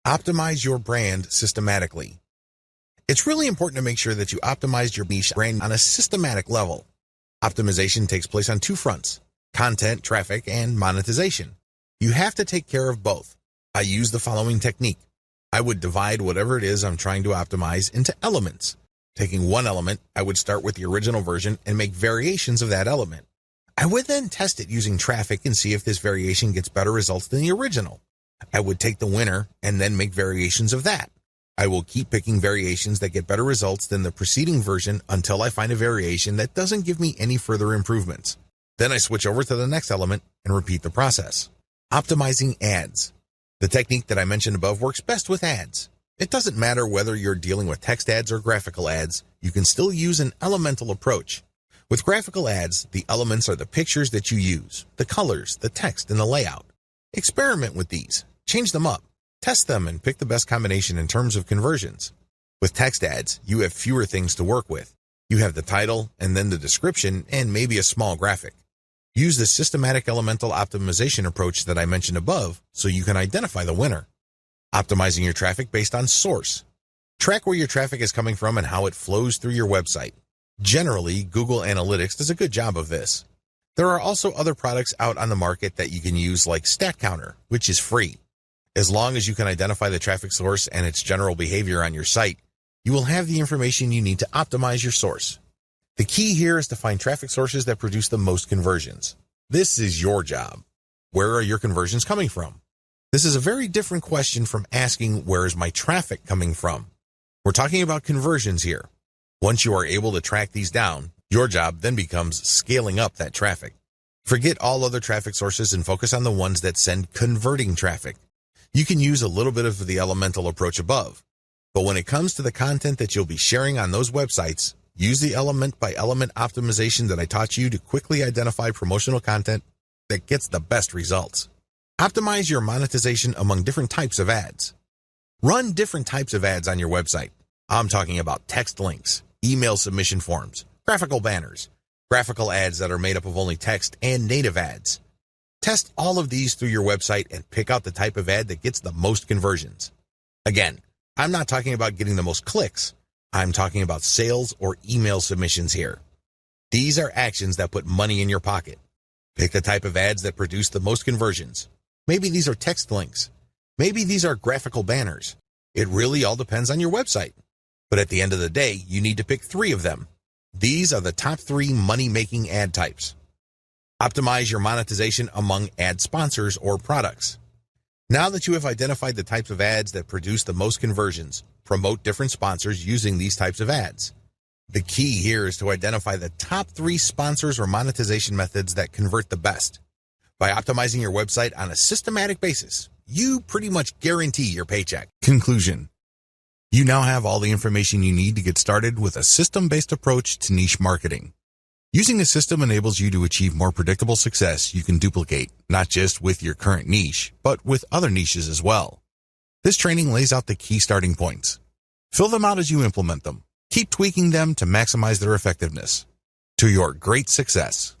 Optimize your brand systematically. It's really important to make sure that you optimize your niche brand on a systematic level. Optimization takes place on two fronts: content, traffic, and monetization. You have to take care of both. I use the following technique. I would divide whatever it is I'm trying to optimize into elements. Taking one element, I would start with the original version and make variations of that element. I would then test it using traffic and see if this variation gets better results than the original. I would take the winner and then make variations of that. I will keep picking variations that get better results than the preceding version until I find a variation that doesn't give me any further improvements. Then I switch over to the next element and repeat the process. Optimizing ads. The technique that I mentioned above works best with ads. It doesn't matter whether you're dealing with text ads or graphical ads, you can still use an elemental approach. With graphical ads, the elements are the pictures that you use, the colors, the text, and the layout. Experiment with these. Change them up. Test them and pick the best combination in terms of conversions. With text ads, you have fewer things to work with. You have the title, and then the description, and maybe a small graphic. Use the systematic elemental optimization approach that I mentioned above so you can identify the winner. Optimizing your traffic based on source. Track where your traffic is coming from and how it flows through your website. Generally, Google Analytics does a good job of this. There are also other products out on the market that you can use, like Stat Counter, which is free. As long as you can identify the traffic source and its general behavior on your site, you will have the information you need to optimize your source. The key here is to find traffic sources that produce the most conversions. This is your job. Where are your conversions coming from? This is a very different question from asking, where is my traffic coming from? We're talking about conversions here. Once you are able to track these down, your job then becomes scaling up that traffic. Forget all other traffic sources and focus on the ones that send converting traffic. You can use a little bit of the elemental approach above, but when it comes to the content that you'll be sharing on those websites, use the element by element optimization that I taught you to quickly identify promotional content that gets the best results. Optimize your monetization among different types of ads. Run different types of ads on your website. I'm talking about text links, email submission forms, graphical banners, graphical ads that are made up of only text, and native ads. Test all of these through your website and pick out the type of ad that gets the most conversions. Again, I'm not talking about getting the most clicks. I'm talking about sales or email submissions here. These are actions that put money in your pocket. Pick the type of ads that produce the most conversions. Maybe these are text links. Maybe these are graphical banners. It really all depends on your website. But at the end of the day, you need to pick 3 of them. These are the top 3 money-making ad types. Optimize your monetization among ad sponsors or products. Now that you have identified the types of ads that produce the most conversions, promote different sponsors using these types of ads. The key here is to identify the top 3 sponsors or monetization methods that convert the best. By optimizing your website on a systematic basis, you pretty much guarantee your paycheck. Conclusion. You now have all the information you need to get started with a system-based approach to niche marketing. Using a system enables you to achieve more predictable success you can duplicate, not just with your current niche, but with other niches as well. This training lays out the key starting points. Fill them out as you implement them. Keep tweaking them to maximize their effectiveness. To your great success.